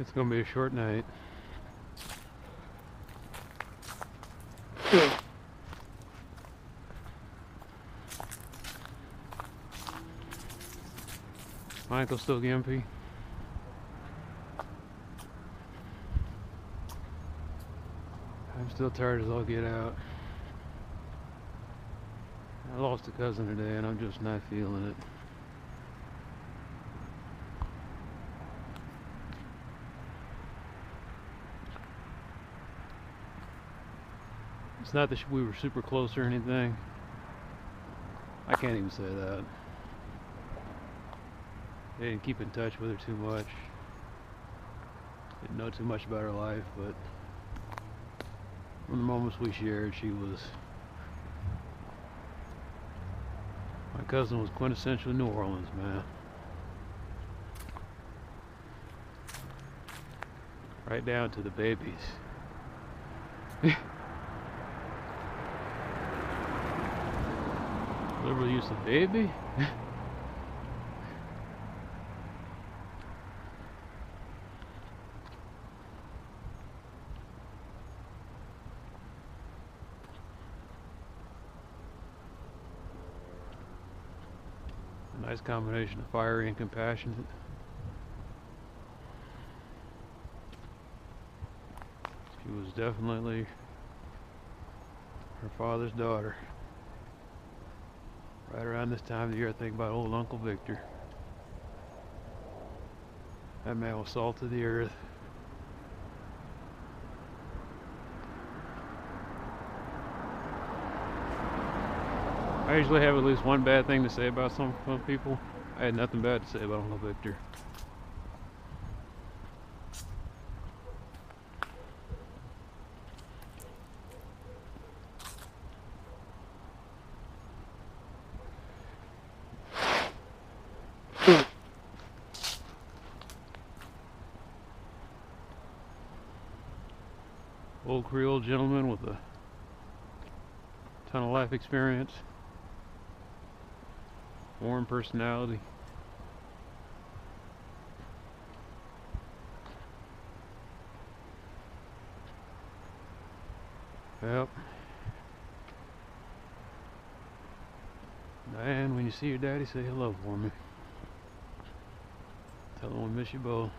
It's gonna be a short night. My ankle's still gimpy. I'm still tired as all get out. I lost a cousin today and I'm just not feeling it. It's not that we were super close or anything. I can't even say that. I didn't keep in touch with her too much. Didn't know too much about her life, but from the moments we shared, she was... My cousin was quintessential New Orleans, man. Right down to the babies. Liberal use of baby? A nice combination of fiery and compassionate. She was definitely her father's daughter. Right around this time of the year, I think about old Uncle Victor. That man was salt of the earth. I usually have at least one bad thing to say about some people. I had nothing bad to say about Uncle Victor. Old Creole gentleman with a ton of life experience, warm personality. Yep. Diane, when you see your daddy, say hello for me. Tell him we miss you both.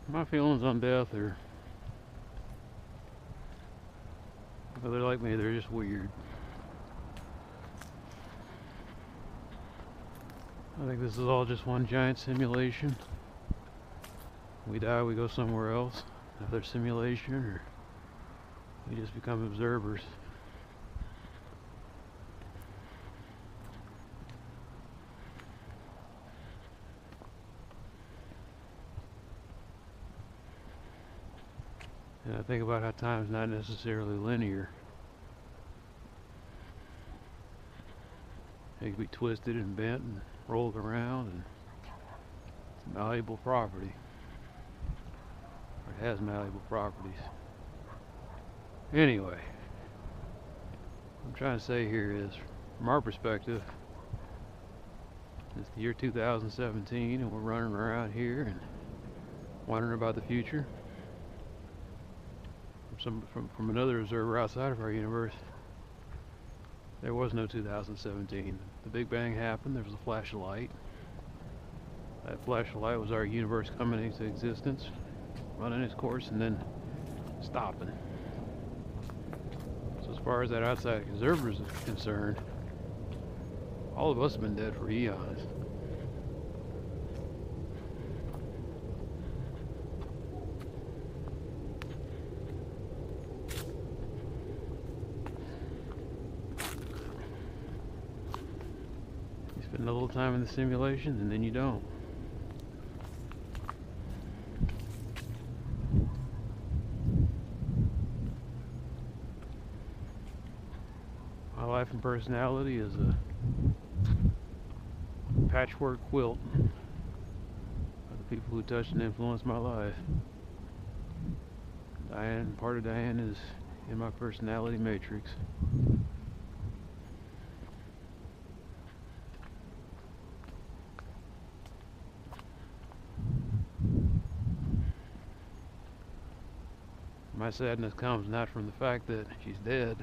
My feelings on death are, if they're like me, they're just weird. I think this is all just one giant simulation. We die, we go somewhere else. Another simulation, or we just become observers. And I think about how time's not necessarily linear. It can be twisted and bent and rolled around, and it's malleable property. Or it has malleable properties. Anyway, what I'm trying to say here is, from our perspective, it's the year 2017 and we're running around here and wondering about the future. From another observer outside of our universe, there was no 2017. The Big Bang happened, there was a flash of light. That flash of light was our universe coming into existence, running its course, and then stopping. So as far as that outside observer is concerned, all of us have been dead for eons. spend a little time in the simulation, and then you don't. My life and personality is a patchwork quilt of the people who touched and influenced my life. Diane, part of Diane is in my personality matrix. My sadness comes not from the fact that she's dead,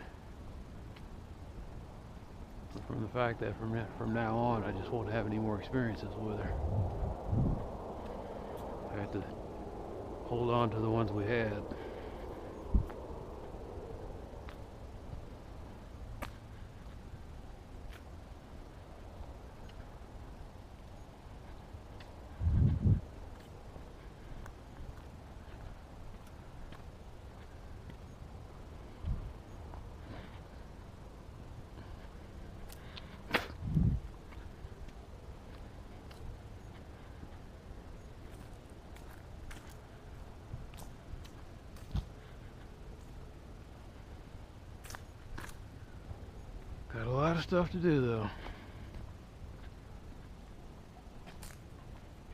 but from the fact that from now on I just won't have any more experiences with her. I have to hold on to the ones we had. Got a lot of stuff to do though.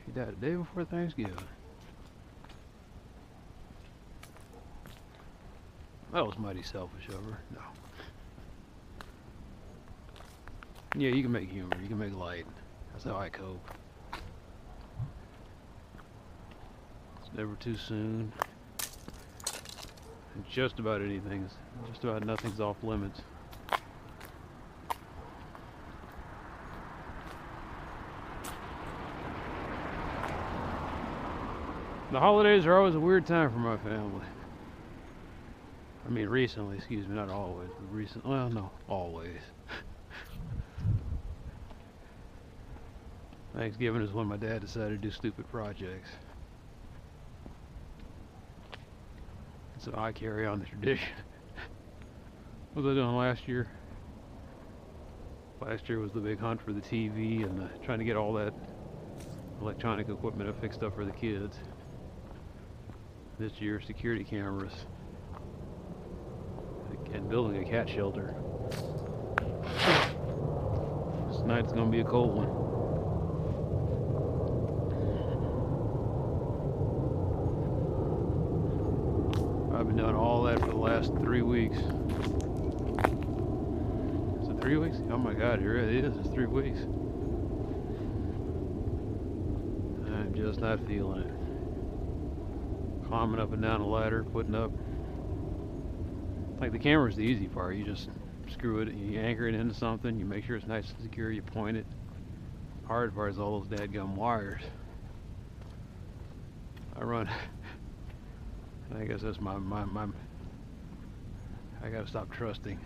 She died the day before Thanksgiving. That was mighty selfish of her. No. Yeah, you can make humor, you can make light. That's how I cope. It's never too soon. And just about anything's, just about nothing's off limits. The holidays are always a weird time for my family. I mean, recently, excuse me, not always, but recent. Well, no, always. Thanksgiving is when my dad decided to do stupid projects. So I carry on the tradition. What was I doing last year? Last year was the big hunt for the TV and trying to get all that electronic equipment fixed up for the kids. This year, security cameras and building a cat shelter. This night's gonna be a cold one. I've been doing all that for the last 3 weeks. Is it 3 weeks? Oh my God, here it is. It's 3 weeks. I'm just not feeling it. Climbing up and down a ladder, putting up. Like the camera's the easy part. You just screw it, you anchor it into something, you make sure it's nice and secure, you point it. Hard part is all those dadgum wires. I run. I guess that's my I gotta stop trusting.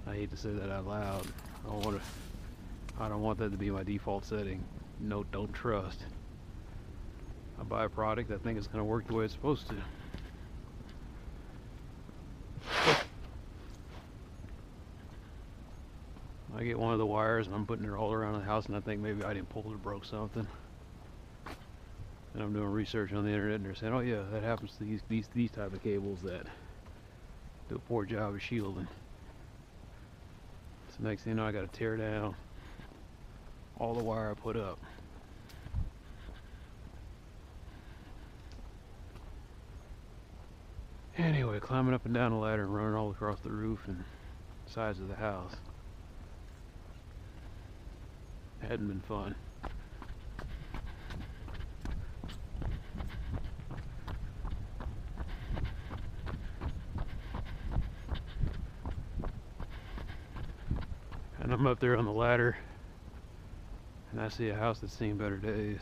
I hate to say that out loud. I don't want that to be my default setting. No, don't trust. I buy a product, I think it's going to work the way it's supposed to. I get one of the wires and I'm putting it all around the house and I think maybe I didn't pull it or broke something. And I'm doing research on the internet and they're saying, oh yeah, that happens to these type of cables that do a poor job of shielding. So next thing you know, I got to tear down all the wire I put up. Anyway, climbing up and down the ladder and running all across the roof and sides of the house. It hadn't been fun. And I'm up there on the ladder and I see a house that's seen better days.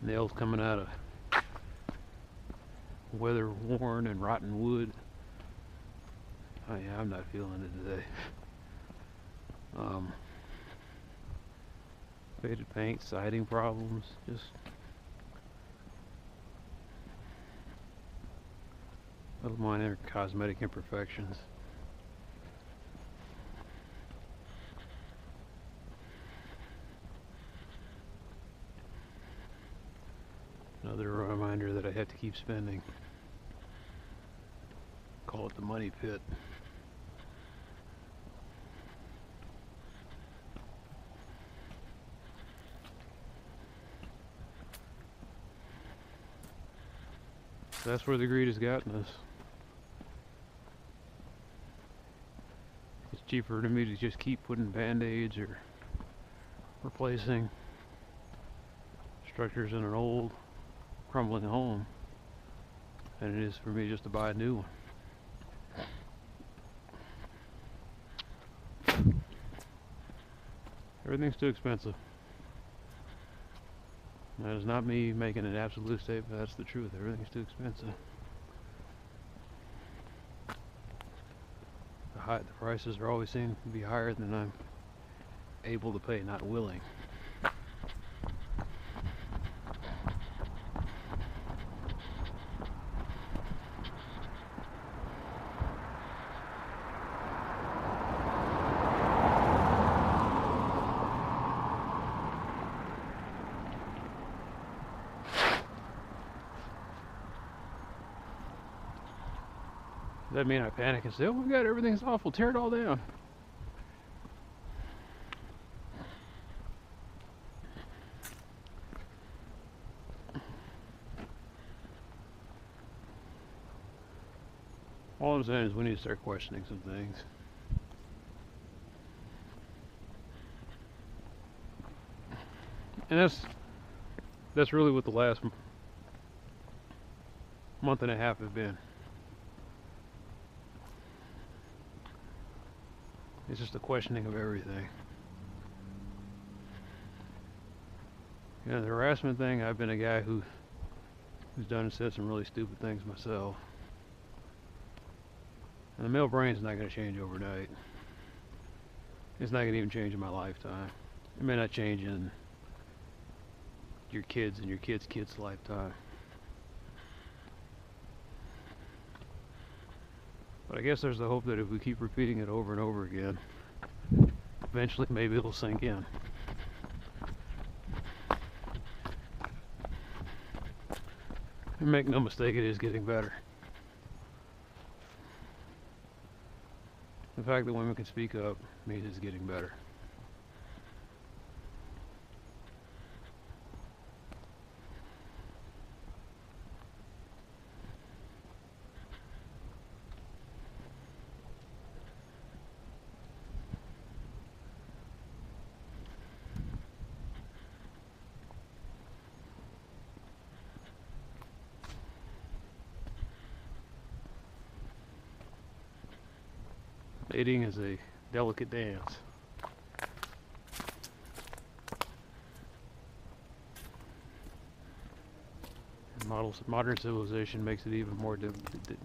Nails coming out of weather worn and rotten wood. Oh yeah, I'm not feeling it today. Faded paint, siding problems, just little minor cosmetic imperfections. Another reminder that I have to keep spending. Call it the money pit. That's where the greed has gotten us. It's cheaper to me to just keep putting band-aids or replacing structures in an old, crumbling home than it is for me just to buy a new one. Everything's too expensive. That is not me making an absolute statement, that's the truth. Everything's too expensive. The prices are always seem to be higher than I'm able to pay, not willing. Does that mean I panic and say, oh my God, everything's awful, tear it all down? All I'm saying is we need to start questioning some things. And that's really what the last month and a half have been. It's just a questioning of everything. You know, the harassment thing, I've been a guy who's done and said some really stupid things myself. And the male brain's not going to change overnight. It's not going to even change in my lifetime. It may not change in your kids and your kids' kids' lifetime. But I guess there's the hope that if we keep repeating it over and over again, eventually maybe it'll sink in. And make no mistake, it is getting better. The fact that women can speak up means it's getting better. Dating is a delicate dance. Modern civilization makes it even more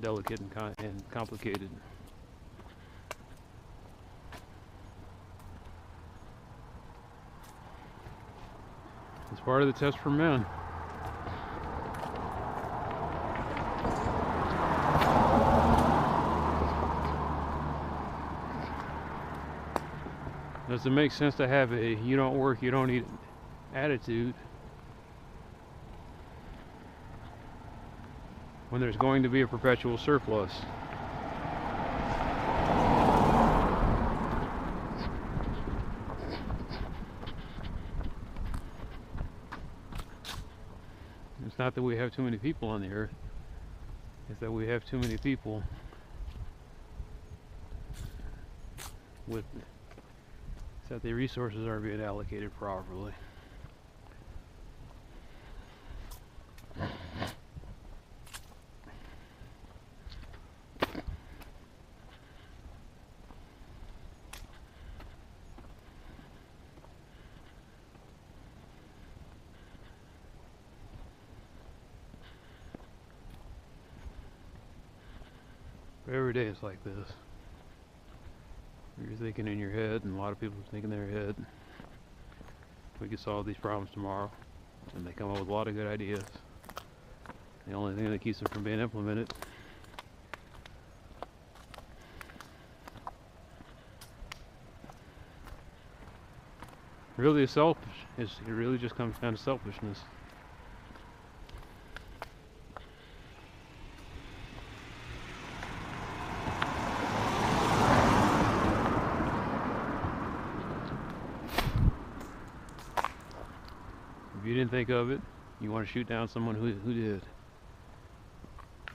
delicate and complicated. It's part of the test for men. Does it make sense to have a you don't work, you don't eat attitude when there's going to be a perpetual surplus? It's not that we have too many people on the earth, it's that we have too many people with that the resources aren't being allocated properly. Every day it's like this. You're thinking in your head, and a lot of people think in their head, we could solve these problems tomorrow, and they come up with a lot of good ideas. The only thing that keeps them from being implemented really is selfish. It really just comes down to selfishness. didn't think of it, you want to shoot down someone who did.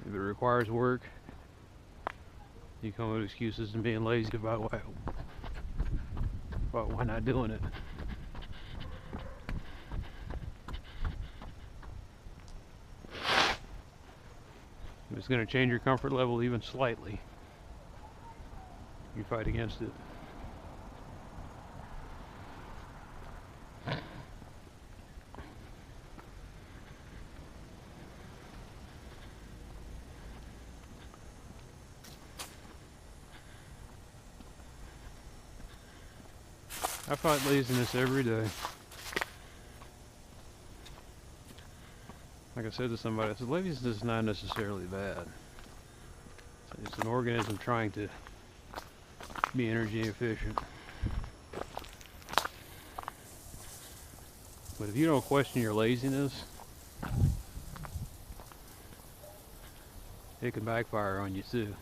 If it requires work, you come up with excuses and being lazy about why not doing it. If it's going to change your comfort level even slightly, you fight against it. I fight laziness every day. Like I said to somebody, I said, laziness is not necessarily bad. It's an organism trying to be energy efficient. But if you don't question your laziness, it can backfire on you too.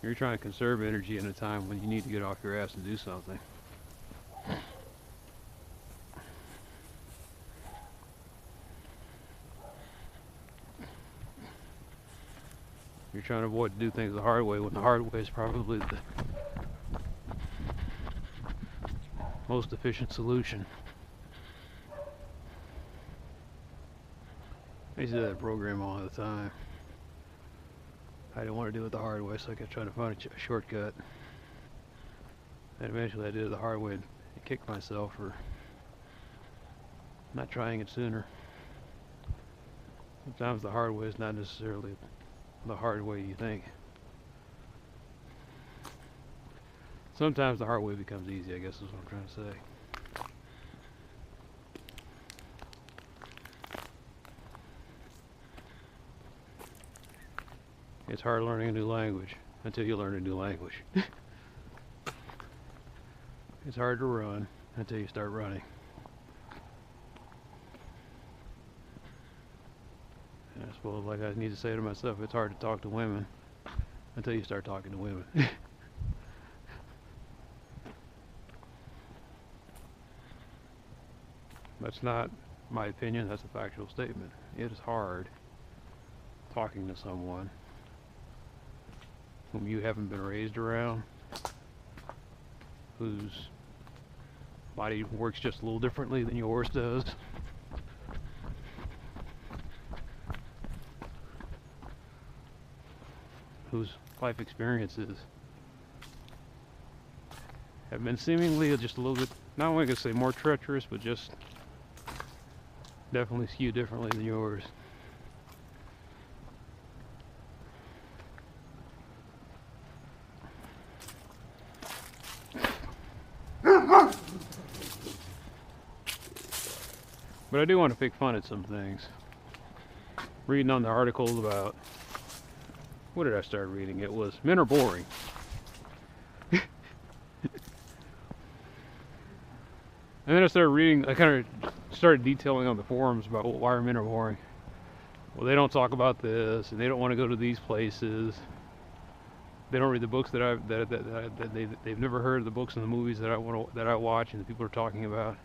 You're trying to conserve energy in a time when you need to get off your ass and do something. You're trying to avoid to do things the hard way, when the hard way is probably the most efficient solution. I used to do that program all the time. I didn't want to do it the hard way, so I kept trying to find a shortcut. And eventually I did it the hard way and kicked myself for not trying it sooner. Sometimes the hard way is not necessarily the hard way you think. Sometimes the hard way becomes easy, I guess is what I'm trying to say. It's hard learning a new language until you learn a new language. It's hard to run until you start running. And I suppose, like I need to say to myself, it's hard to talk to women until you start talking to women. That's not my opinion, that's a factual statement. It is hard talking to someone whom you haven't been raised around, whose body works just a little differently than yours does. Whose life experiences have been seemingly just a little bit, not only going to say more treacherous, but just definitely skewed differently than yours. But I do want to pick fun at some things. Reading on the articles about, what did I start reading? It was men are boring. And then I started reading, I kind of started detailing on the forums about why men are boring. Well, they don't talk about this, and they don't want to go to these places. They don't read the books that they've never heard of the books and the movies that I watch and the people are talking about.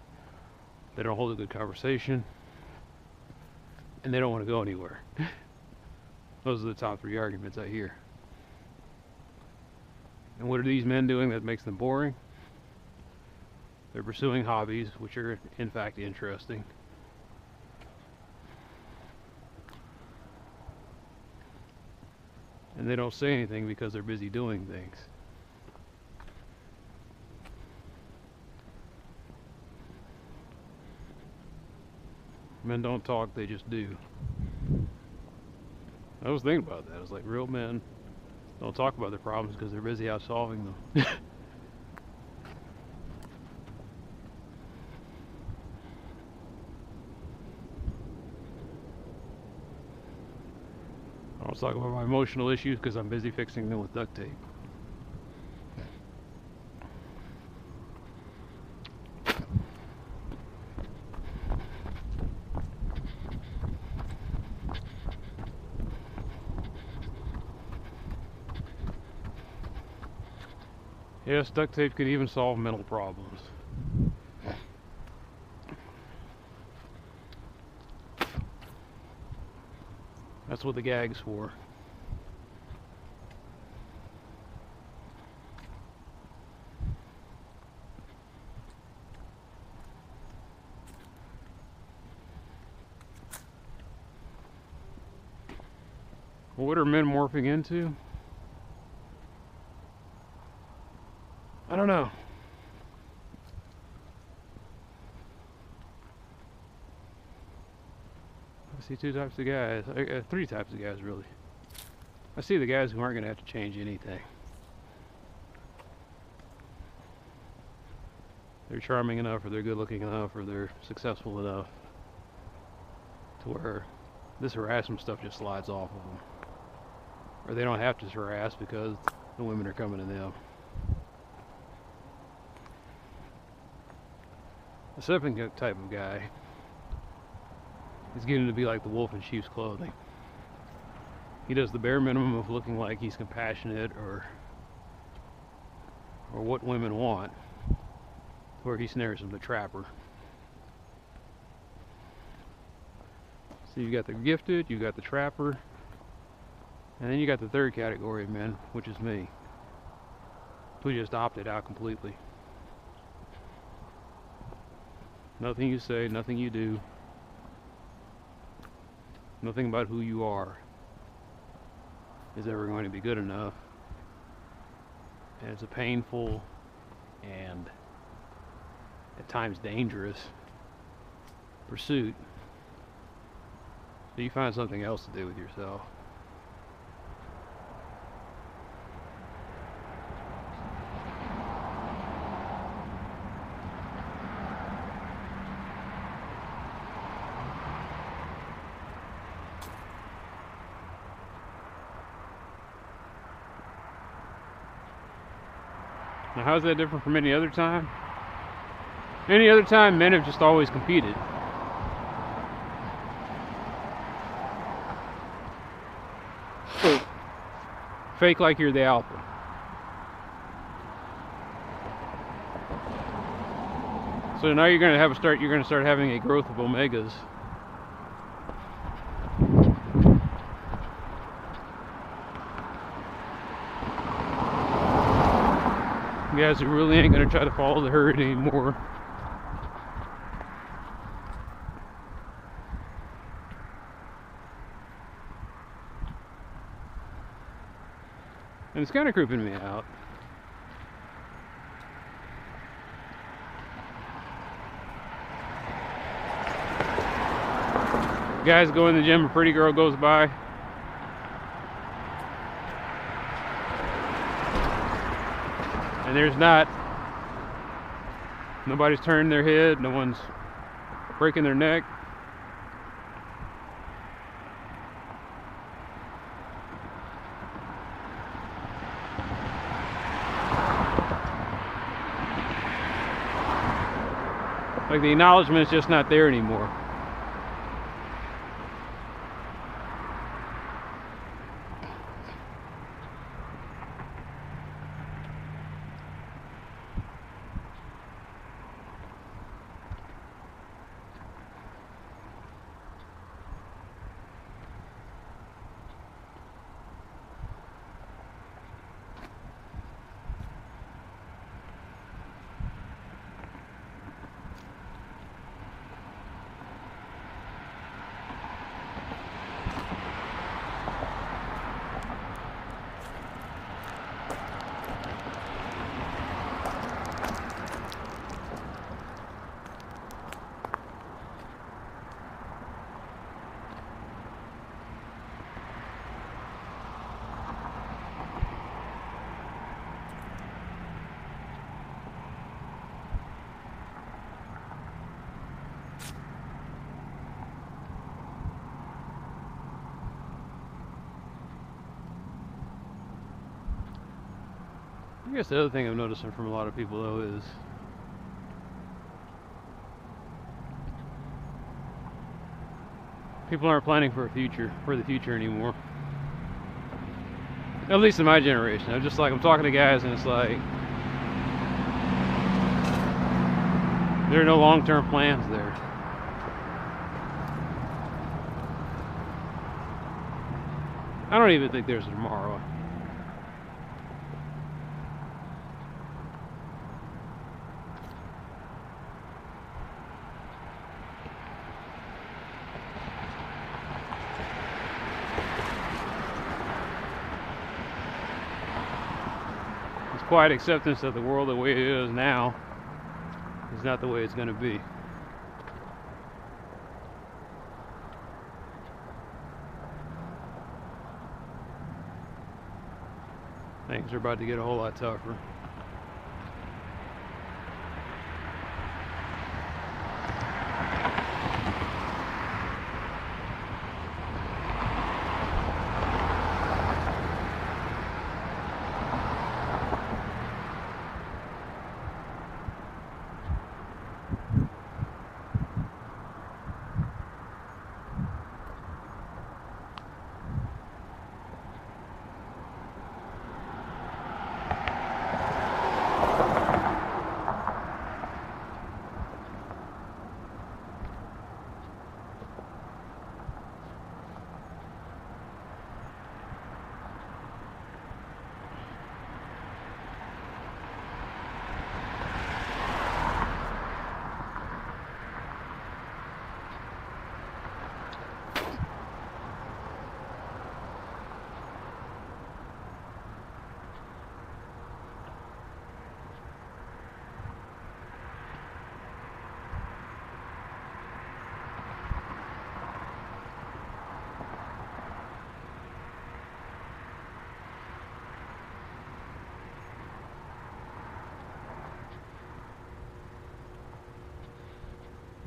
They don't hold a good conversation, and they don't want to go anywhere. Those are the top 3 arguments I hear. And what are these men doing that makes them boring? They're pursuing hobbies, which are in fact interesting. And they don't say anything because they're busy doing things. Men don't talk, they just do. I was thinking about that. I was like, real men don't talk about their problems because they're busy out solving them. I don't talk about my emotional issues because I'm busy fixing them with duct tape. Yes, duct tape can even solve mental problems. That's what the gag's for. What are men morphing into? I don't know. I see two types of guys. Three types of guys, really. I see the guys who aren't going to have to change anything. They're charming enough, or they're good looking enough, or they're successful enough to where this harassment stuff just slides off of them. Or they don't have to harass because the women are coming to them. The second type of guy is getting to be like the wolf in sheep's clothing. He does the bare minimum of looking like he's compassionate or what women want, where he snares them, the trapper. So you got the gifted, you got the trapper, and then you got the third category of men, which is me, who just opted out completely. Nothing you say, nothing you do, nothing about who you are is ever going to be good enough. And it's a painful and at times dangerous pursuit. So you find something else to do with yourself. Now, how's that different from any other time? Any other time, men have just always competed. Fake like you're the alpha. So now you're going to start having a growth of omegas. Guys who really ain't going to try to follow the herd anymore. And it's kind of creeping me out. Guys go in the gym, a pretty girl goes by. And there's nobody's turning their head, no one's breaking their neck. Like the acknowledgement's just not there anymore. I guess the other thing I'm noticing from a lot of people though is people aren't planning for the future anymore. At least in my generation. I'm talking to guys and it's like there are no long-term plans there. I don't even think there's a tomorrow. It's quiet acceptance of the world the way it is now is not the way it's going to be. Things are about to get a whole lot tougher.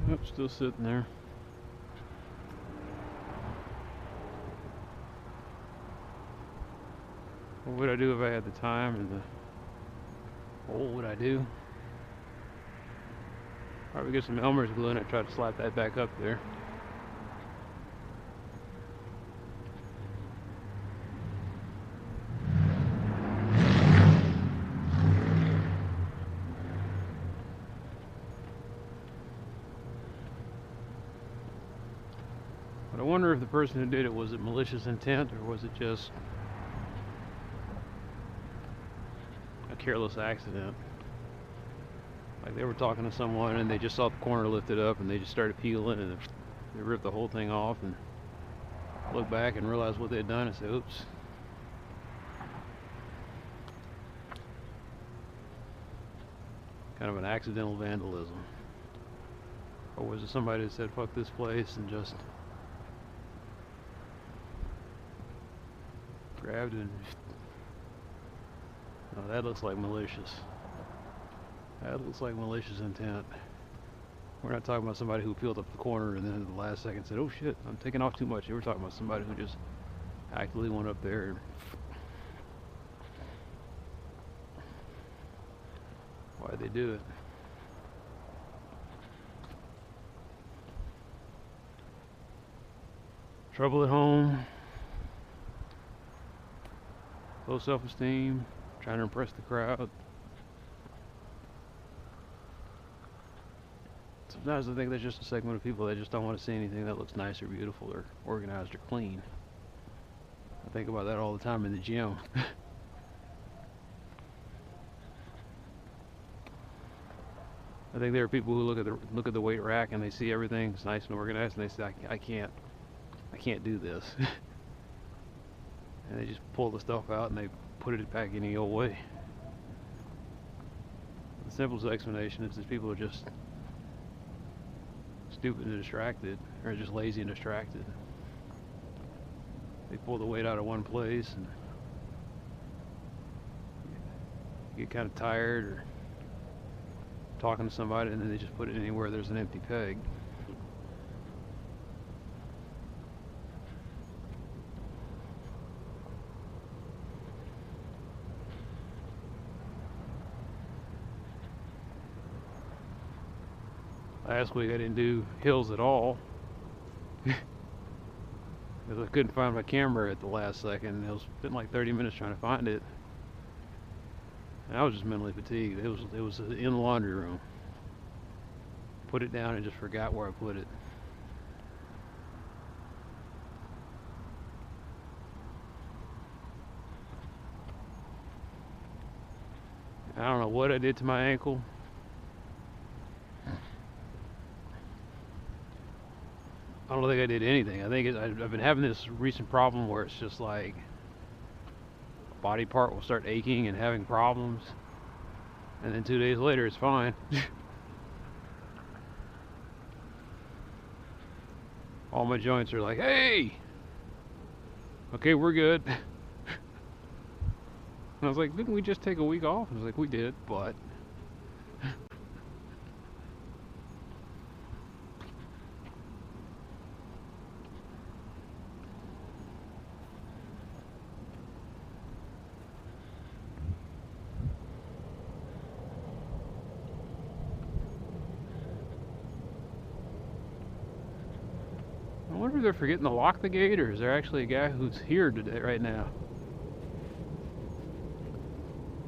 Yep, still sitting there. What would I do if I had the time and what would I do? Probably get some Elmer's glue and I try to slap that back up there. But I wonder if the person who did it, was it malicious intent or was it just a careless accident? Like they were talking to someone and they just saw the corner lifted up and they just started peeling and they ripped the whole thing off and looked back and realized what they had done and said, oops. Kind of an accidental vandalism. Or was it somebody that said fuck this place and just grabbed and no, that looks like malicious. That looks like malicious intent. We're not talking about somebody who peeled up the corner and then at the last second said, oh shit, I'm taking off too much. We're talking about somebody who just actively went up there and why'd they do it? Trouble at home, low self-esteem, trying to impress the crowd. Sometimes I think there's just a segment of people that just don't want to see anything that looks nice or beautiful or organized or clean. I think about that all the time in the gym. I think there are people who look at the weight rack and they see everything's nice and organized and they say, I can't do this. And they just pull the stuff out and they put it back any old way. The simplest explanation is that people are just stupid and distracted, or just lazy and distracted. They pull the weight out of one place and get kind of tired or talking to somebody and then they just put it anywhere there's an empty peg. Last week I didn't do hills at all because I couldn't find my camera at the last second. It was been like 30 minutes trying to find it, and I was just mentally fatigued. It was in the laundry room. Put it down and just forgot where I put it. know what I did to my ankle. I don't think I did anything. I think I've been having this recent problem where it's just like a body part will start aching and having problems, and then 2 days later it's fine. All my joints are like, hey, okay, we're good. And I was like, didn't we just take a week off? I was like, we did, but I wonder if they're forgetting to lock the gate, or is there actually a guy who's here today, right now?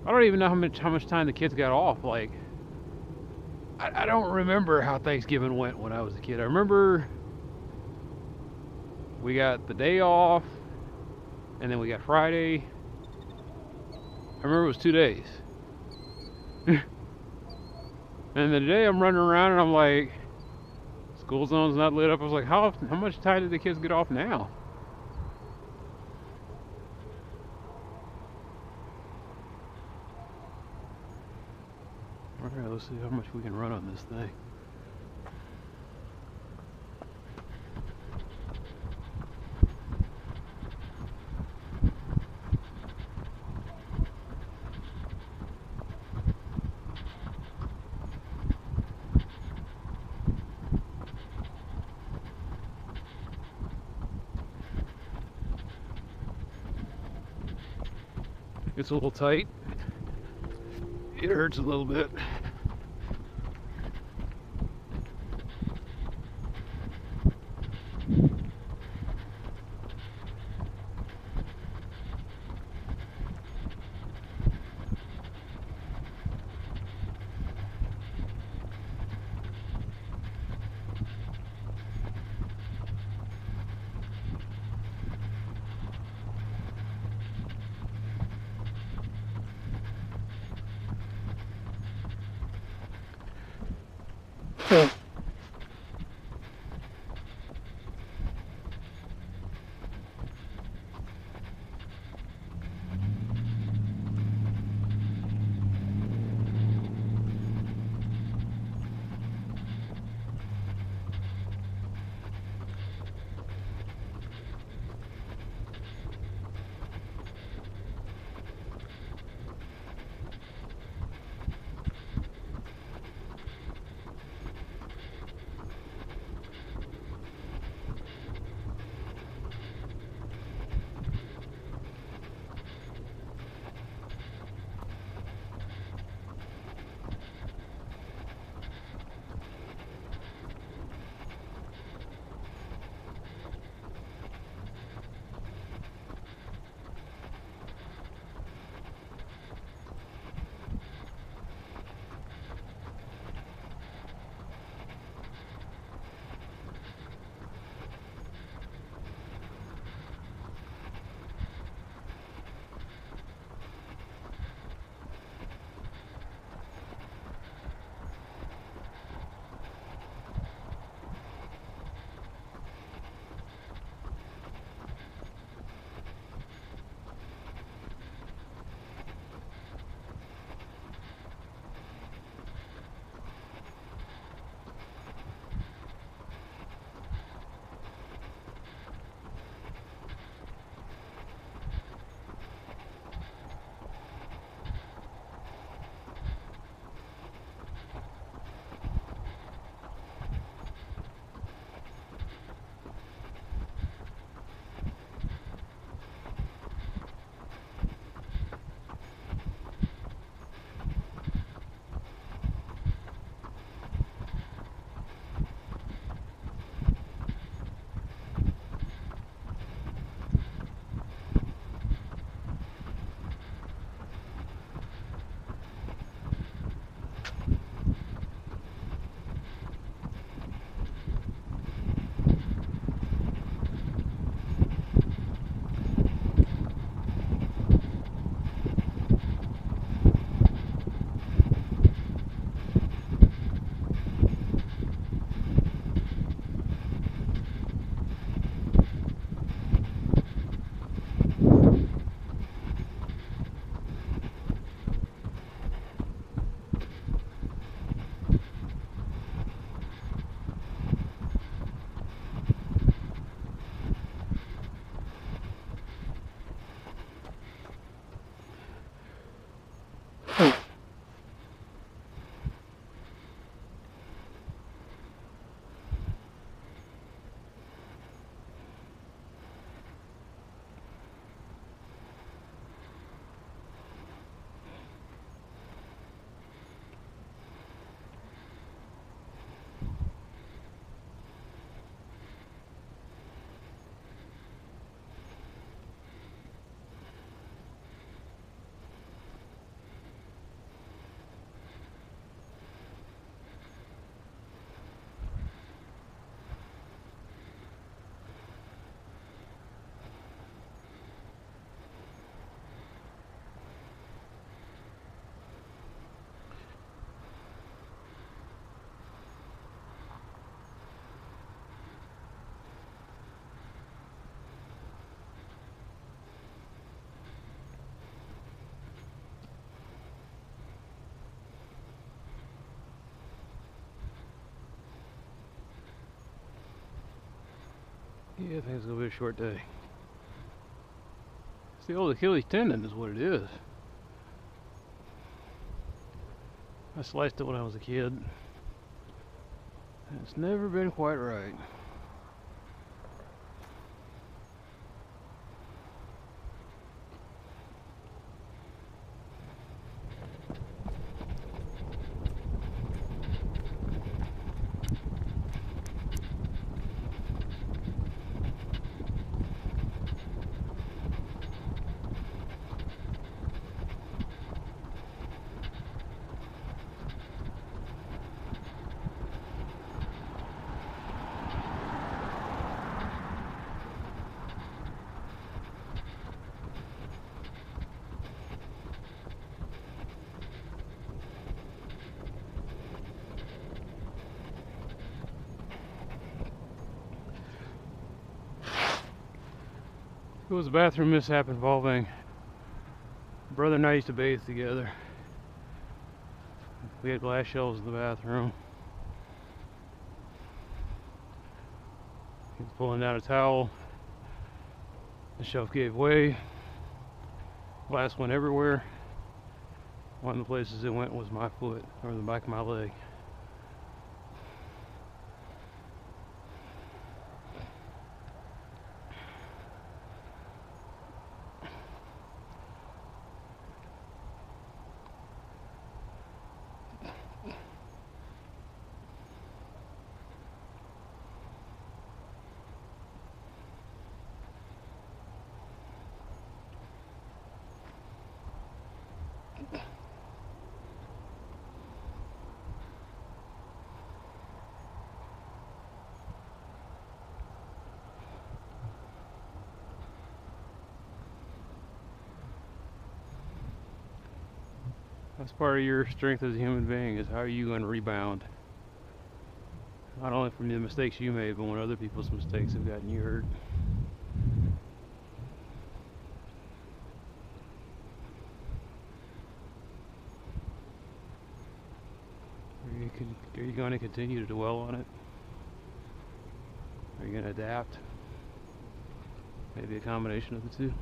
I don't even know how much time the kids got off. Like, I don't remember how Thanksgiving went when I was a kid. I remember we got the day off, and then we got Friday. I remember it was 2 days. And the day I'm running around and I'm like, school zone's not lit up. I was like, how much time did the kids get off now? Alright, let's see how much we can run on this thing. It's a little tight. It hurts a little bit. Yeah, I think it's gonna be a short day. It's the old Achilles tendon is what it is. I sliced it when I was a kid. And it's never been quite right. It was a bathroom mishap involving brother and I used to bathe together. We had glass shelves in the bathroom. He was pulling down a towel. The shelf gave way. Glass went everywhere. One of the places it went was my foot, or the back of my leg. That's part of your strength as a human being, is how are you going to rebound? Not only from the mistakes you made, but when other people's mistakes have gotten you hurt. Are you going to continue to dwell on it? Are you going to adapt? Maybe a combination of the two.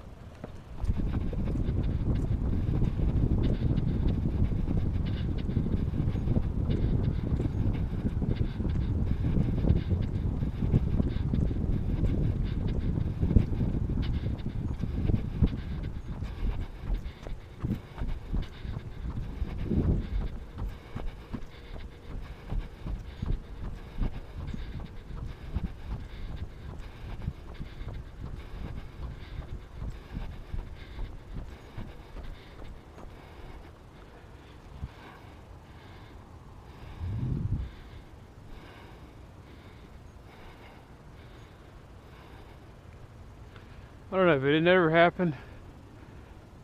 I don't know, if it had never happened,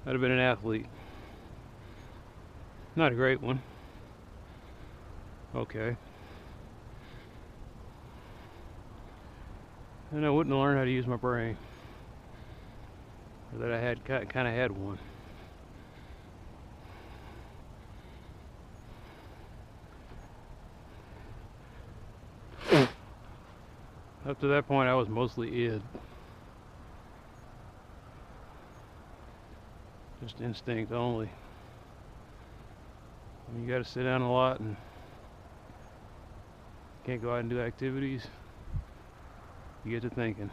I'd have been an athlete. Not a great one. Okay. And I wouldn't have learned how to use my brain. Or that I had kind of had one. Up to that point, I was mostly id. Just instinct only. When you got to sit down a lot and can't go out and do activities, you get to thinking.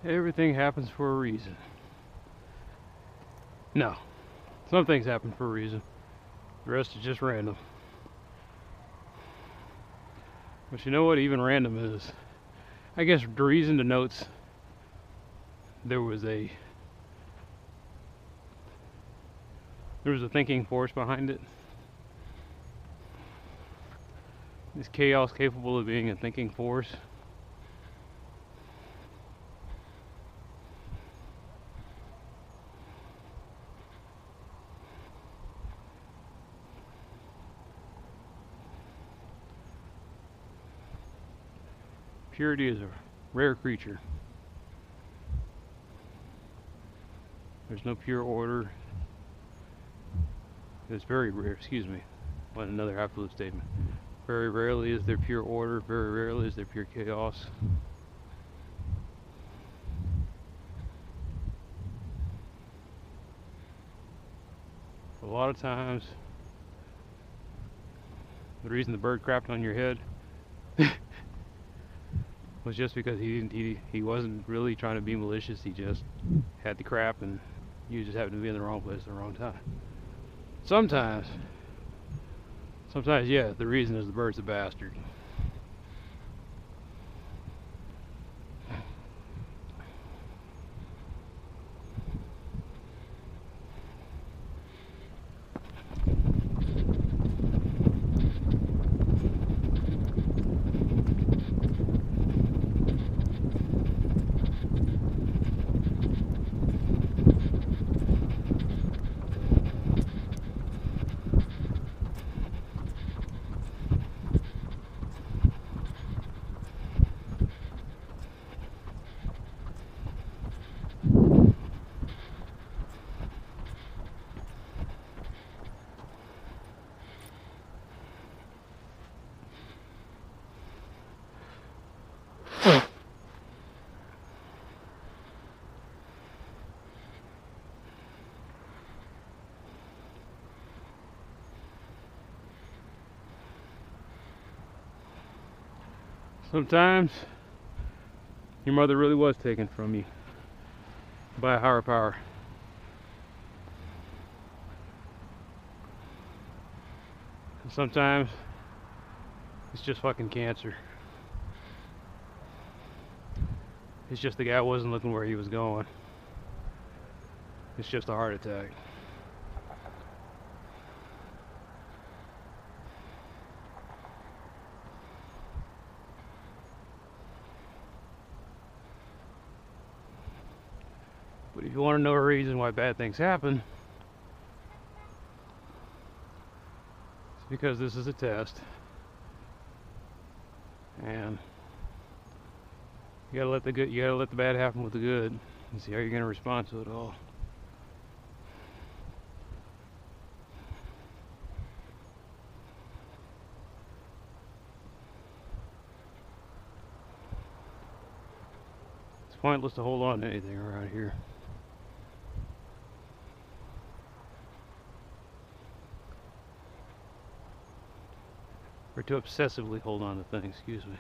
Everything happens for a reason. No, some things happen for a reason. The rest is just random. But you know what even random is? I guess the reason denotes there was a thinking force behind it. Is chaos capable of being a thinking force? Purity is a rare creature. There's no pure order. It's very rare, excuse me. What another absolute statement. Very rarely is there pure order, very rarely is there pure chaos. A lot of times, the reason the bird crapped on your head was just because he wasn't really trying to be malicious. He just had the crap, and you just happened to be in the wrong place at the wrong time. Sometimes, yeah, the reason is the bird's a bastard. Sometimes your mother really was taken from you by a higher power. And sometimes it's just fucking cancer. It's just the guy wasn't looking where he was going. It's just a heart attack. But if you want to know a reason why bad things happen, it's because this is a test. And you gotta let the bad happen with the good and see how you're gonna respond to it all. It's pointless to hold on to anything around here. Or to obsessively hold on to things, excuse me.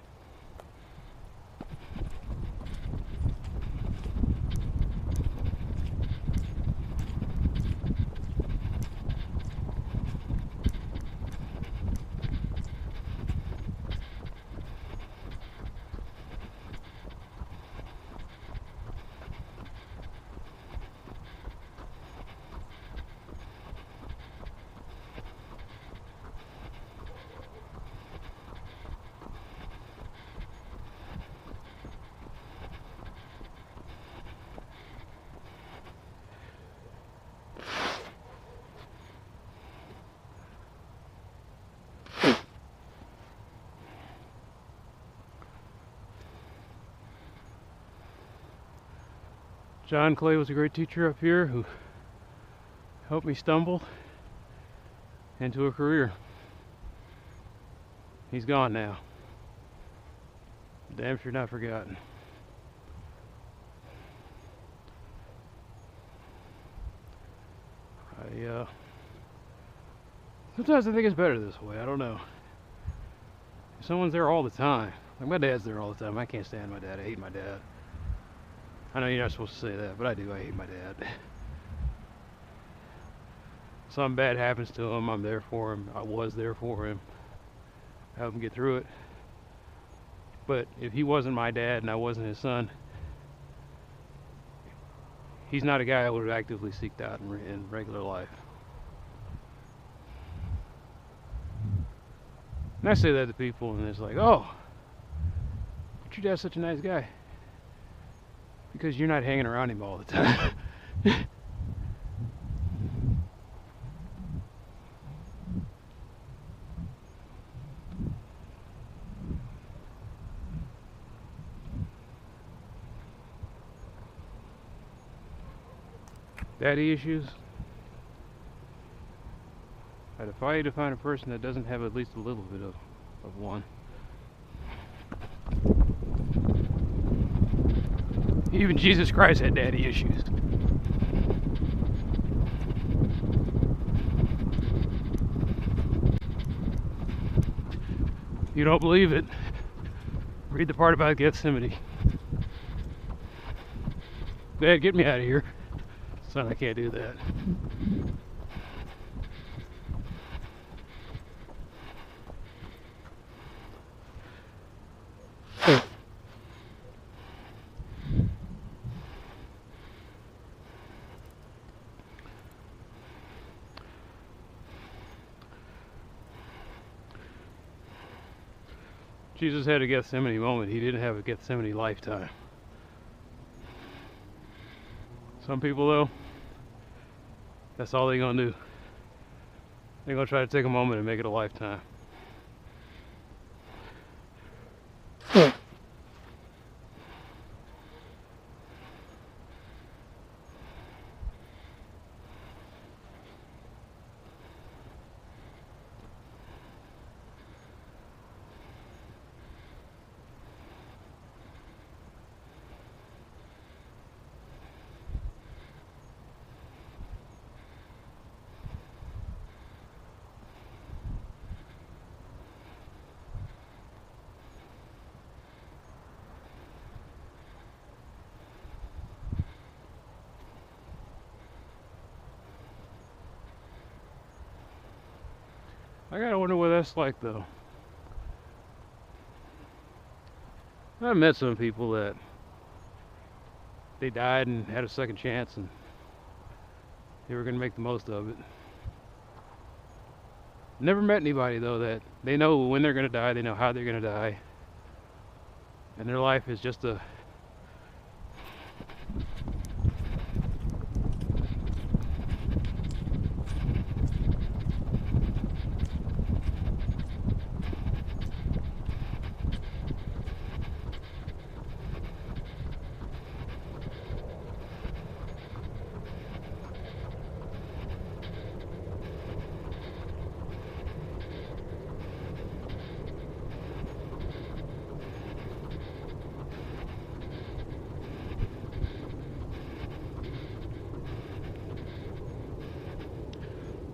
John Clay was a great teacher up here who helped me stumble into a career. He's gone now. Damn sure not forgotten. Sometimes I think it's better this way. I don't know. If someone's there all the time, like my dad's there all the time. I can't stand my dad. I hate my dad. I know you're not supposed to say that, but I do. I hate my dad. Something bad happens to him, I'm there for him. I was there for him. Help him get through it. But if he wasn't my dad and I wasn't his son, he's not a guy I would have actively seeked out in regular life. And I say that to people, and it's like, oh, but your dad's such a nice guy. Because you're not hanging around him all the time. Daddy issues? I defy you to find a person that doesn't have at least a little bit of one. Even Jesus Christ had daddy issues. If you don't believe it, read the part about Gethsemane. Dad, get me out of here. Son, I can't do that. Jesus had a Gethsemane moment. He didn't have a Gethsemane lifetime. Some people, though, that's all they're gonna do. They're gonna try to take a moment and make it a lifetime. I gotta wonder what that's like, though. I've met some people that they died and had a second chance and they were gonna make the most of it. Never met anybody, though, that they know when they're gonna die, they know how they're gonna die, and their life is just a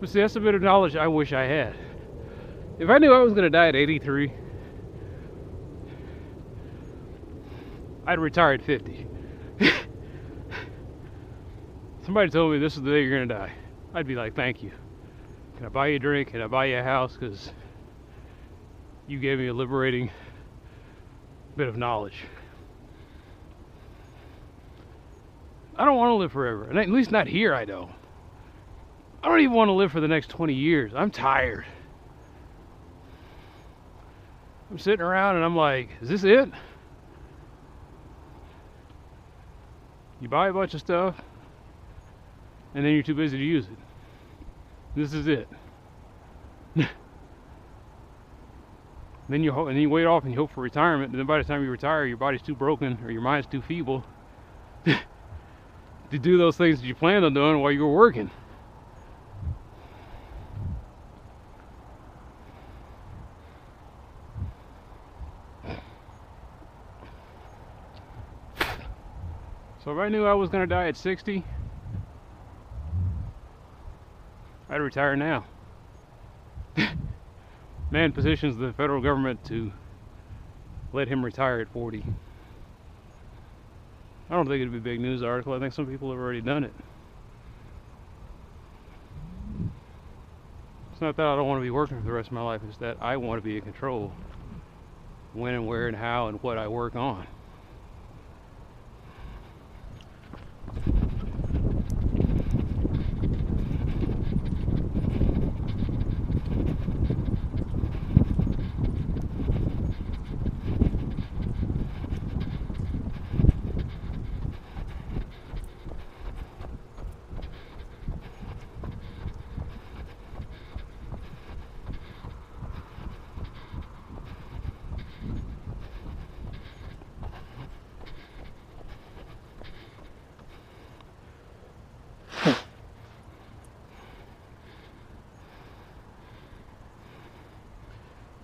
But see, that's a bit of knowledge I wish I had. If I knew I was going to die at 83, I'd retire at 50. Somebody told me this is the day you're going to die. I'd be like, thank you. Can I buy you a drink? Can I buy you a house? Because you gave me a liberating bit of knowledge. I don't want to live forever. And at least not here, I don't. I don't even want to live for the next 20 years. I'm tired. I'm sitting around and I'm like, is this it? You buy a bunch of stuff and then you're too busy to use it. This is it. Then you wait off and you hope for retirement, and then by the time you retire, your body's too broken or your mind's too feeble to do those things that you planned on doing while you were working. So if I knew I was going to die at 60, I'd retire now. Man positions the federal government to let him retire at 40. I don't think it'd be a big news article. I think some people have already done it. It's not that I don't want to be working for the rest of my life. It's that I want to be in control. When and where and how and what I work on.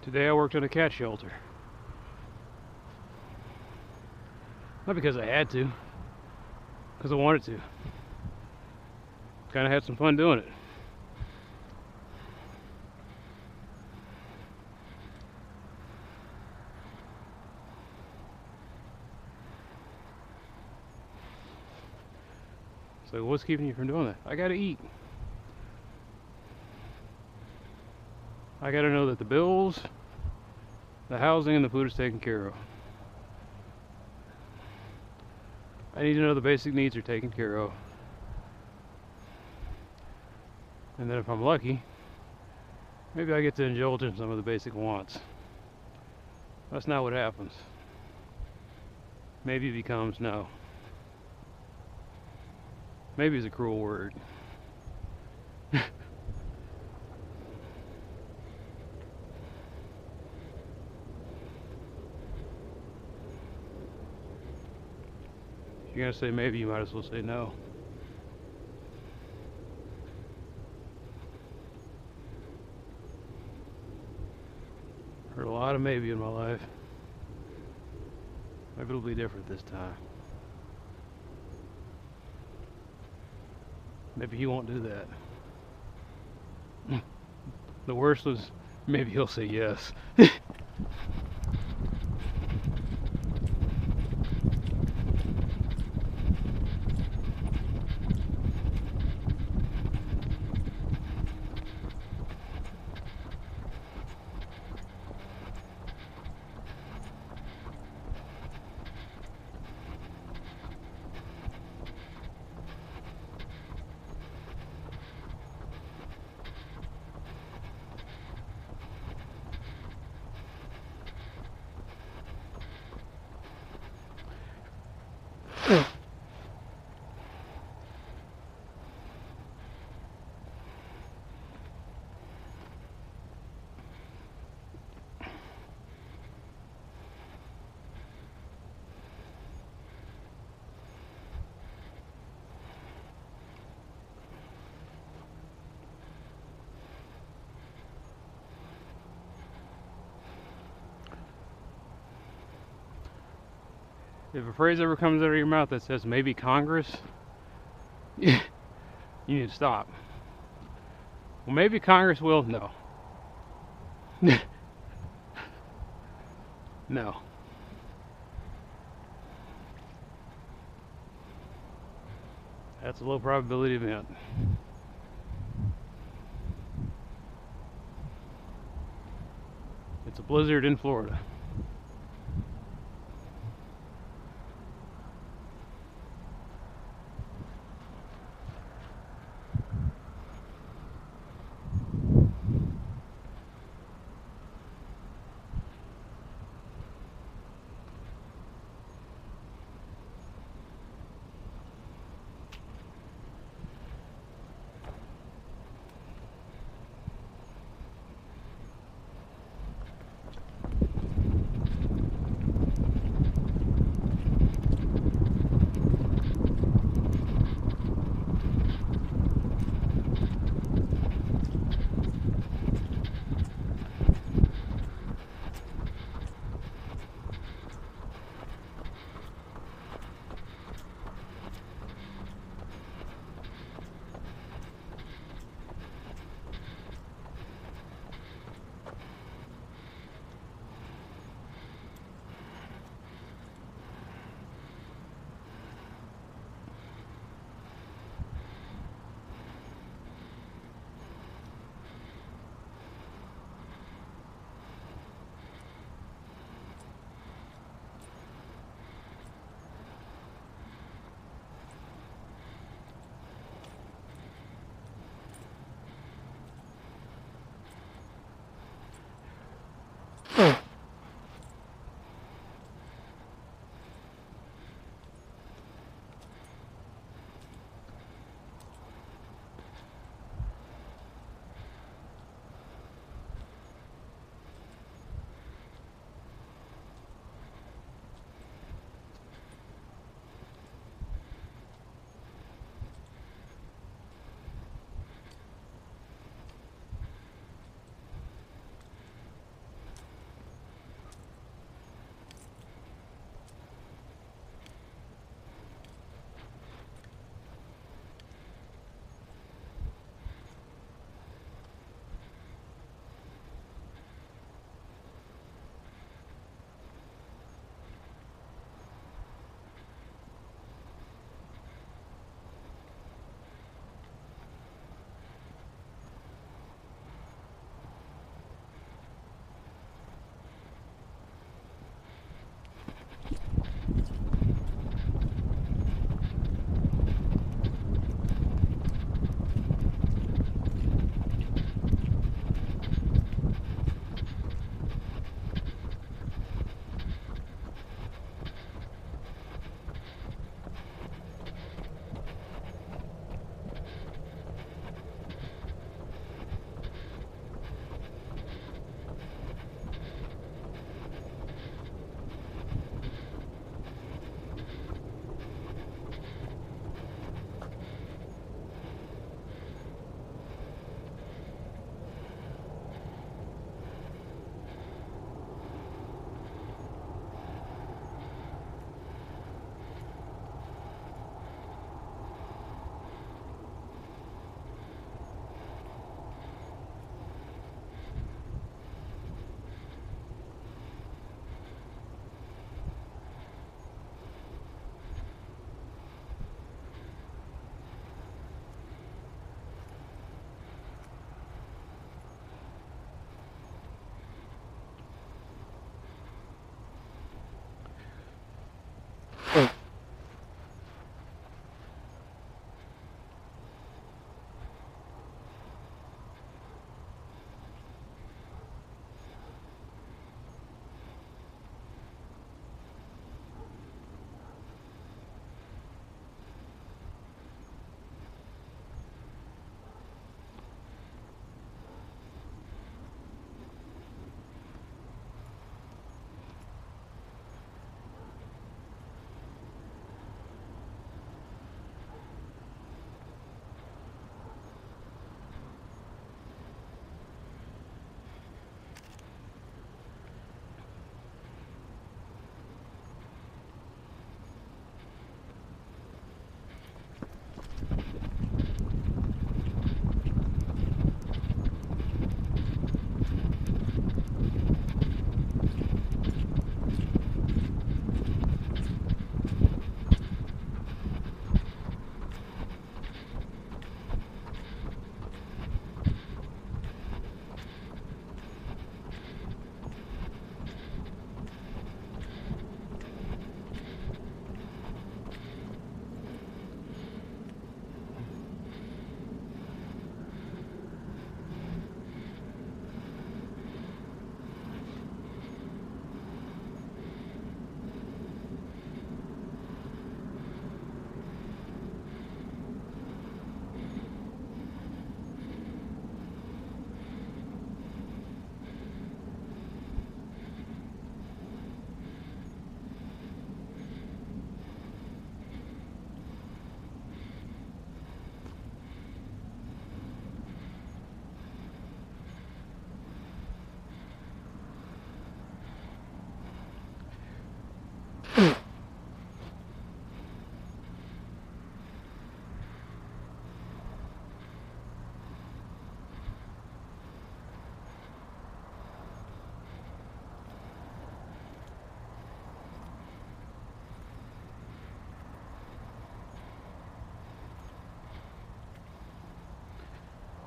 Today I worked on a cat shelter. Not because I had to, because I wanted to. Kind of had some fun doing it. So what's keeping you from doing that? I gotta eat. I gotta know that the bills, the housing, and the food is taken care of. I need to know the basic needs are taken care of. And then if I'm lucky, maybe I get to indulge in some of the basic wants. That's not what happens. Maybe becomes no. Maybe is a cruel word. If you're gonna say maybe, you might as well say no. Heard a lot of maybe in my life. Maybe it'll be different this time. Maybe he won't do that. The worst was maybe he'll say yes. If a phrase ever comes out of your mouth that says maybe Congress, you need to stop. Well, maybe Congress will. No. No. That's a low probability event. It's a blizzard in Florida.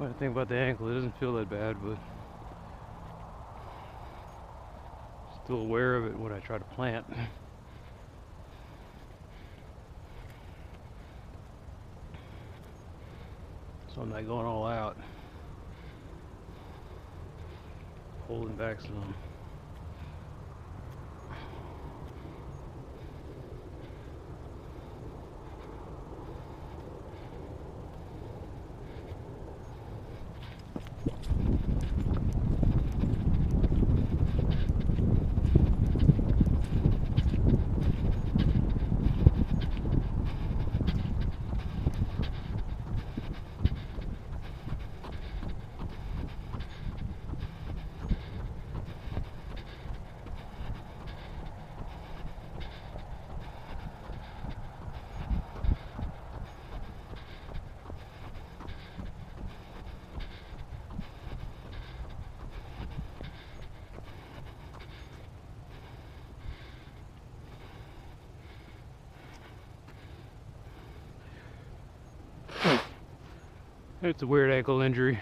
When I think about the ankle, it doesn't feel that bad, but still aware of it when I try to plant. So I'm not going all out. Holding back some. It's a weird ankle injury.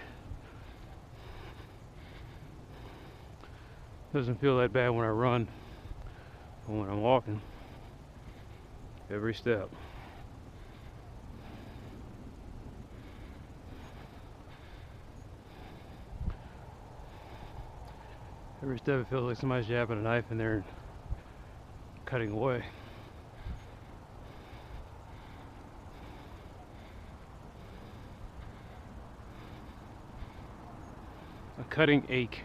Doesn't feel that bad when I run, but when I'm walking, every step. Every step it feels like somebody's jabbing a knife in there and cutting away. A cutting ache.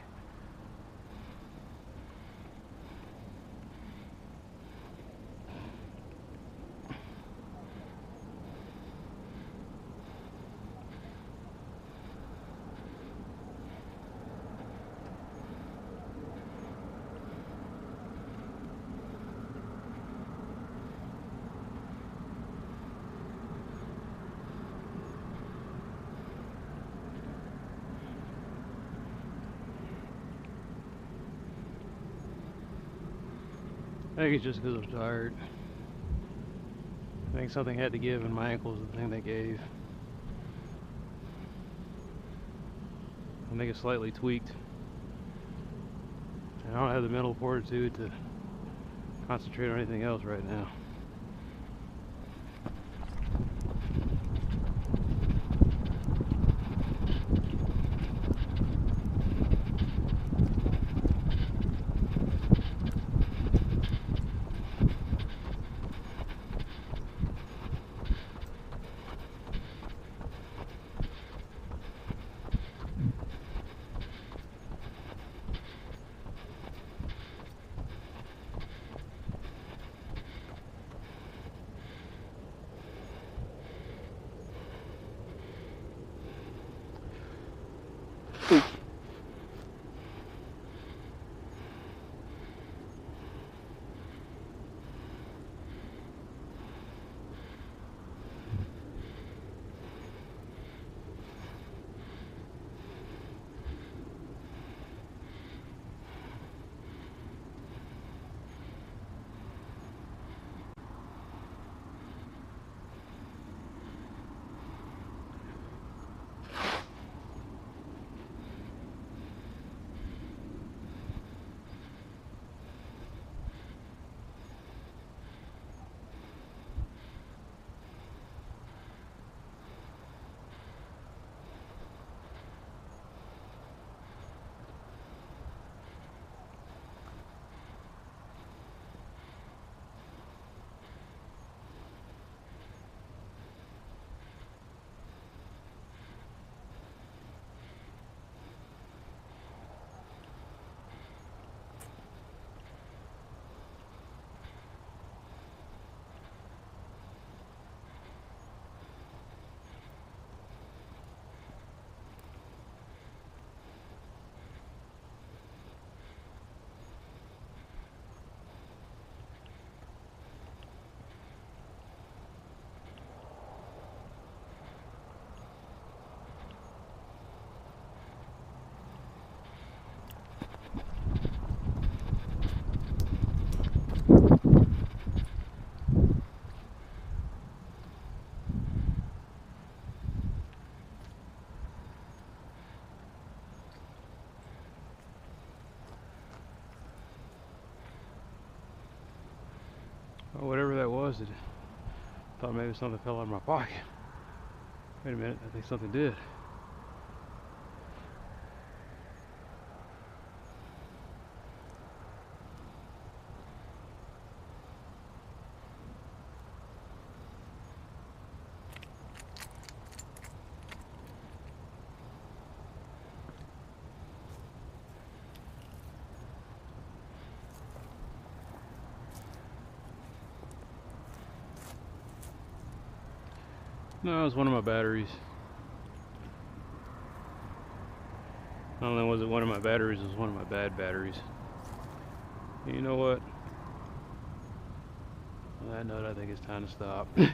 I think it's just because I'm tired. I think something had to give, and my ankle was the thing that gave. I think it's slightly tweaked. And I don't have the mental fortitude to concentrate on anything else right now. was it. Thought maybe something fell out of my pocket. Wait a minute, I think something did. No, it was one of my batteries. Not only was it one of my batteries, it was one of my bad batteries. And you know what? On that note, I think it's time to stop. You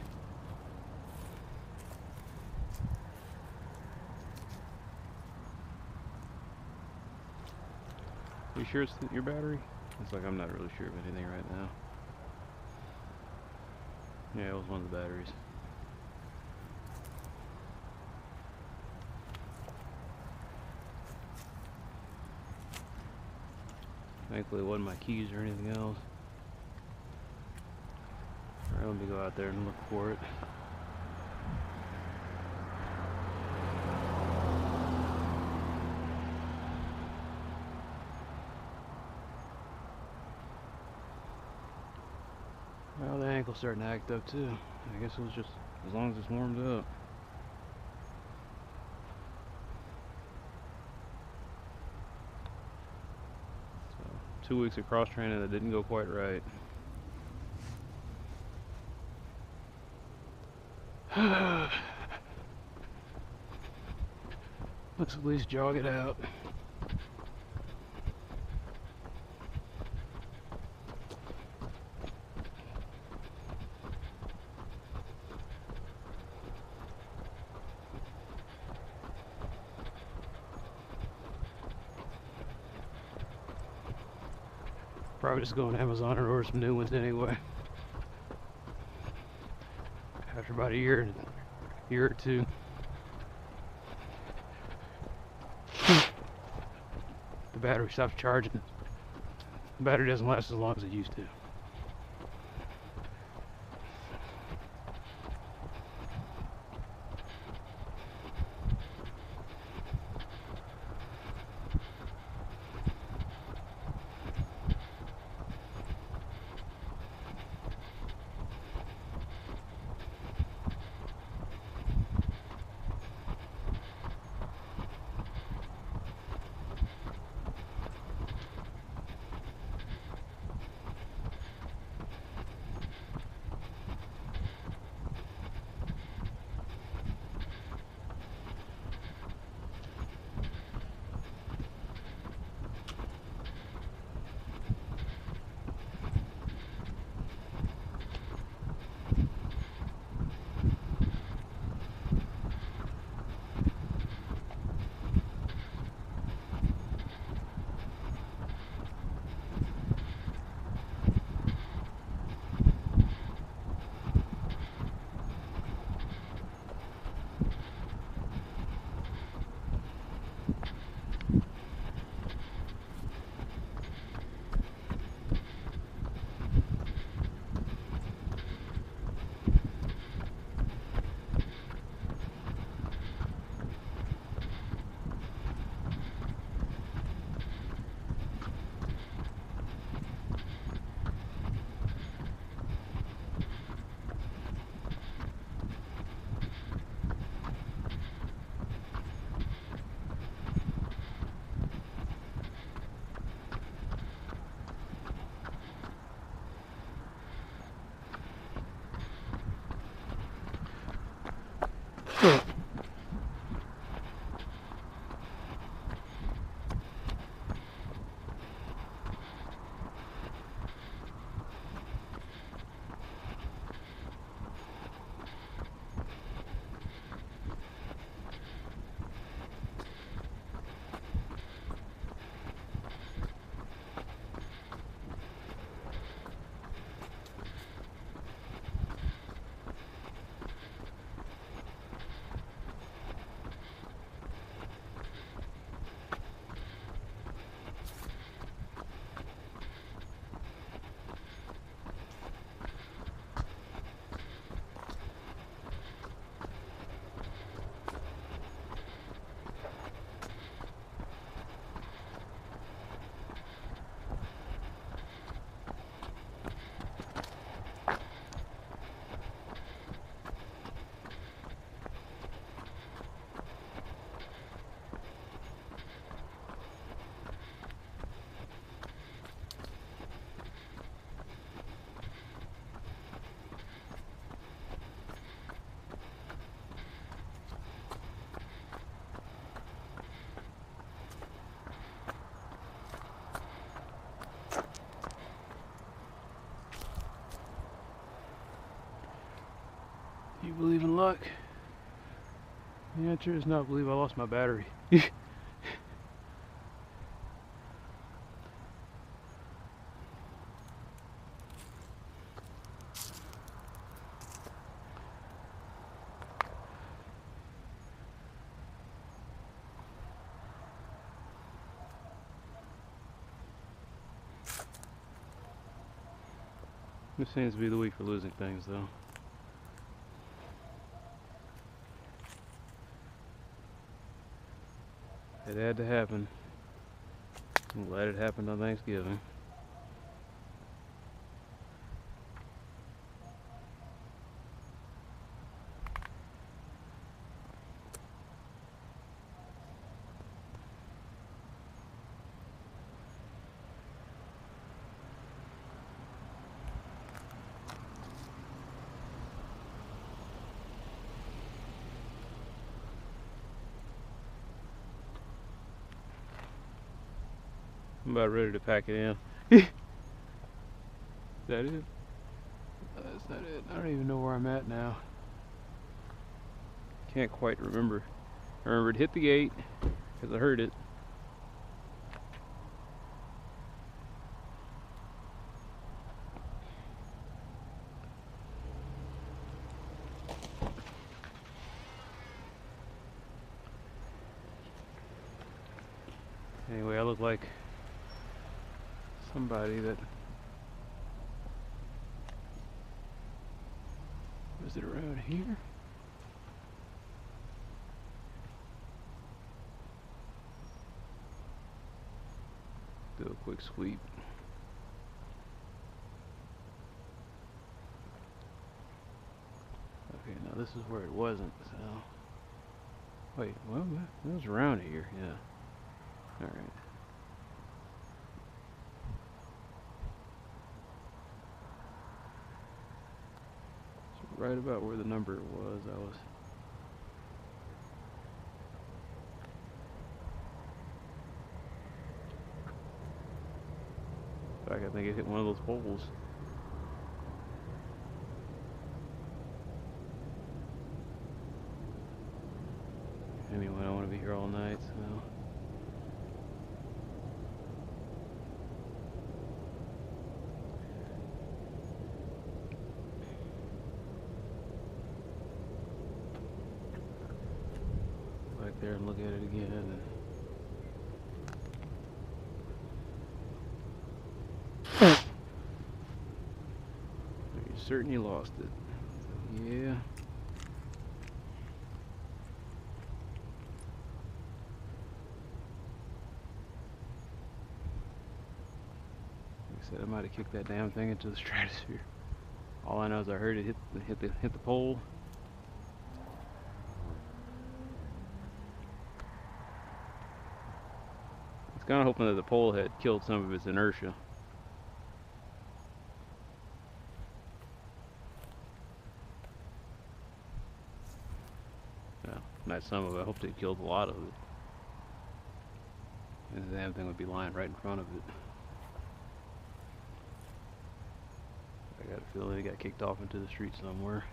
sure it's your battery? It's like I'm not really sure of anything right now. Yeah, it was one of the batteries. Thankfully it wasn't my keys or anything else. Alright, let me go out there and look for it. Well, the ankle's starting to act up too. I guess it was just as long as it's warmed up. So, 2 weeks of cross training that didn't go quite right. Let's at least jog it out. Probably just go on Amazon and order some new ones anyway. After about a year or two. The battery stops charging. The battery doesn't last as long as it used to. you believe in luck? The answer is no. I believe I lost my battery. This seems to be the week for losing things, though. It had to happen. I'm glad it happened on Thanksgiving. I'm about ready to pack it in. Is that it? That's not it. I don't even know where I'm at now. Can't quite remember. I remember it hit the gate because I heard it. Anyway, I look like somebody that... Was it around here? Do a quick sweep. Okay, now this is where it wasn't, so... Wait, well, it was around here, yeah. Alright. So right about where the number was, I was... In fact, I think it hit one of those poles. Anyway, I don't want to be here all night, so... Back there and look at it again. You're certain you lost it. Yeah. I might have kicked that damn thing into the stratosphere. All I know is I heard it hit the pole. I was kind of hoping that the pole had killed some of its inertia. Well, not some of it. I hoped it killed a lot of it. And the damn thing would be lying right in front of it. I got a feeling it got kicked off into the street somewhere.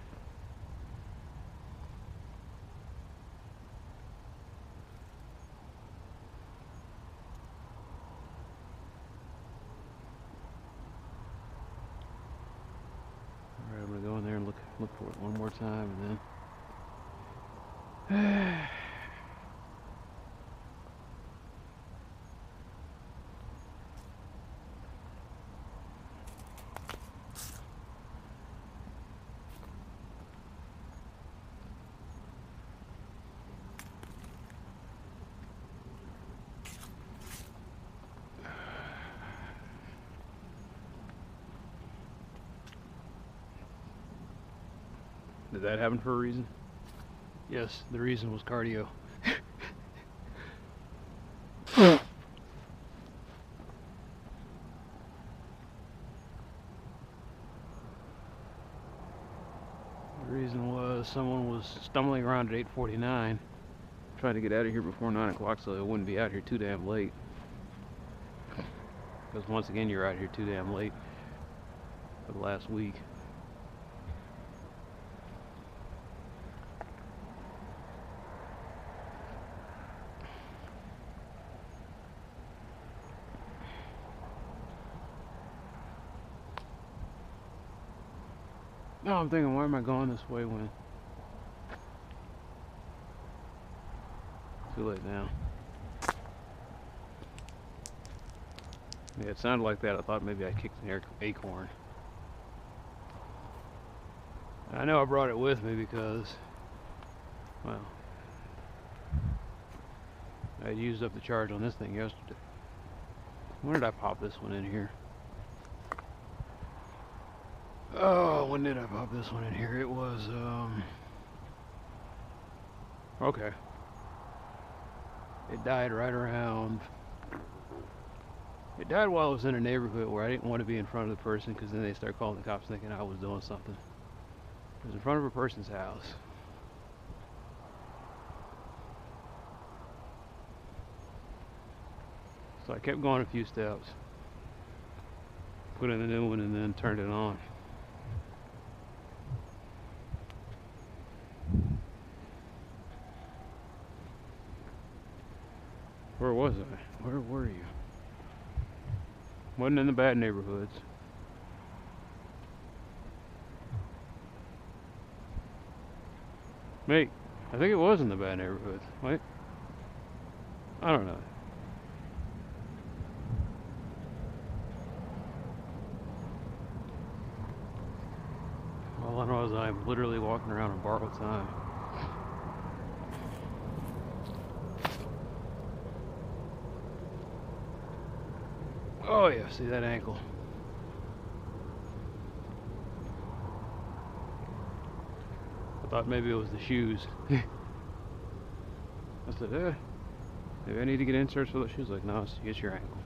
Alright, I'm gonna go in there and look for it one more time and then did that happen for a reason? Yes, the reason was cardio. The reason was someone was stumbling around at 8:49 trying to get out of here before 9 o'clock so they wouldn't be out here too damn late. Because once again, you're out here too damn late for the last week. Oh, I'm thinking, why am I going this way when... Too late now. Yeah, it sounded like that. I thought maybe I kicked an acorn. I know I brought it with me because, well, I used up the charge on this thing yesterday. When did I pop this one in here? Oh, when did I pop this one in here? It was, okay. It died right around... It died while I was in a neighborhood where I didn't want to be in front of the person, because then they start calling the cops thinking I was doing something. It was in front of a person's house. So I kept going a few steps, put in the new one, and then turned it on. Where was I? Where were you? Wasn't in the bad neighborhoods. Mate, I think it was in the bad neighborhoods. Wait. I don't know. All I know is I'm literally walking around on borrowed time. Oh yeah, see that ankle. I thought maybe it was the shoes. I said, maybe I need to get inserts for the shoes. Like, no, it's your ankle.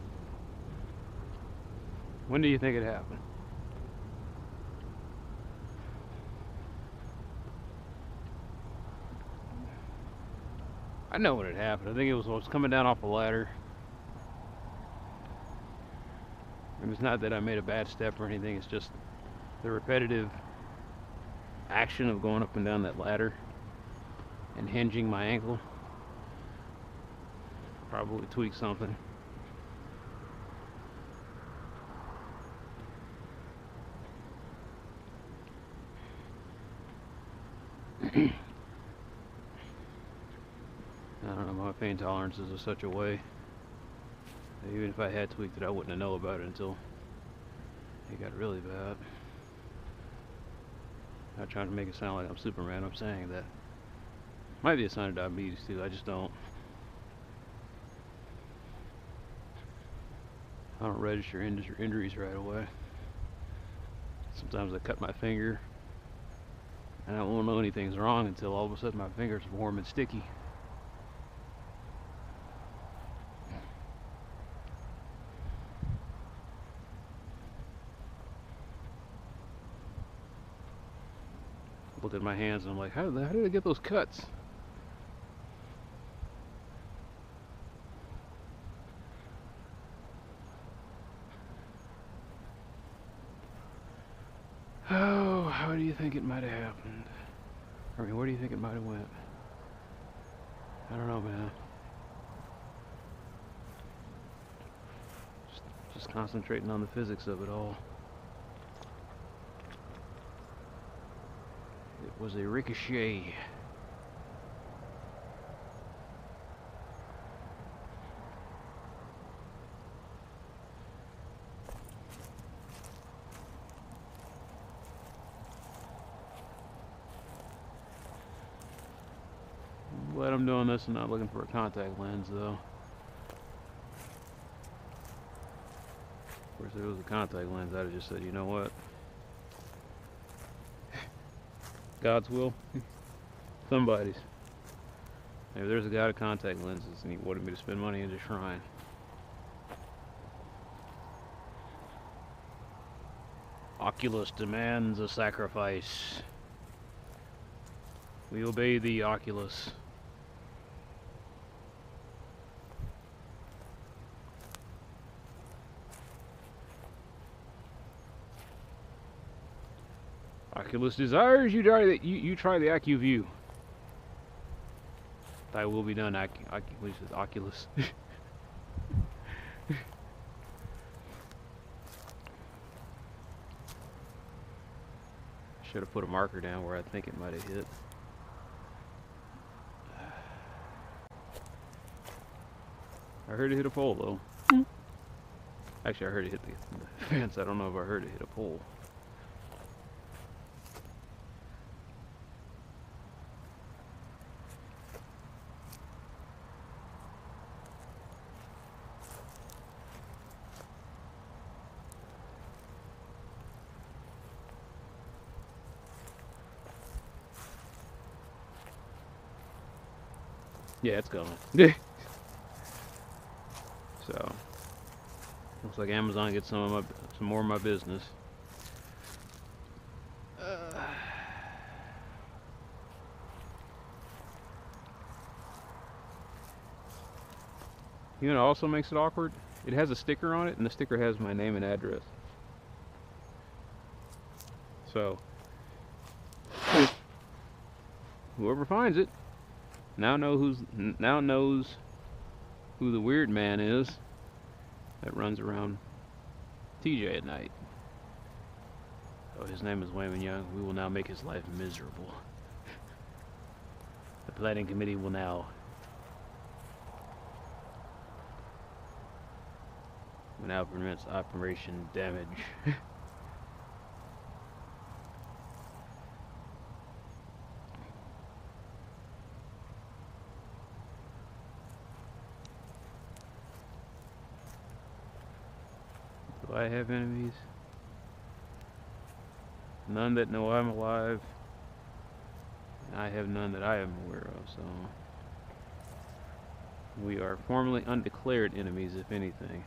When do you think it happened? I know when it happened. I think it was when I was coming down off a ladder. And it's not that I made a bad step or anything. It's just the repetitive action of going up and down that ladder and hinging my ankle probably tweaked something. I don't know, my pain tolerances are such a way that even if I had tweaked it, I wouldn't have known about it until it got really bad. Not trying to make it sound like I'm Superman. I'm saying that might be a sign of diabetes too. I just don't. I don't register injuries right away. Sometimes I cut my finger and I won't know anything's wrong until all of a sudden my finger's warm and sticky. Look at my hands and I'm like, how did I get those cuts? Oh, how do you think it might have happened? I mean, where do you think it might have went? I don't know, man. Just concentrating on the physics of it all. It was a ricochet. I'm glad I'm doing this and not looking for a contact lens, though. Of course, if it was a contact lens, I'd have just said, you know what? God's will. Somebody's. Maybe there's a guy with contact lenses and he wanted me to spend money in his shrine. Oculus demands a sacrifice. We obey the Oculus. Oculus desires you try the AccuView. Thy will be done, Oculus. Should have put a marker down where I think it might have hit. I heard it hit a pole though. Actually, I heard it hit the fence. I don't know if I heard it hit a pole. Yeah, it's going. So, looks like Amazon gets some more of my business. You know what also makes it awkward? It has a sticker on it, and the sticker has my name and address. So, whoever finds it now knows who the weird man is that runs around TJ at night. Oh, his name is Wayman Young. We will now make his life miserable. The planning committee will now commence Operation Damage. Do I have enemies? None that know I'm alive. I have none that I am aware of, so we are formally undeclared enemies, if anything.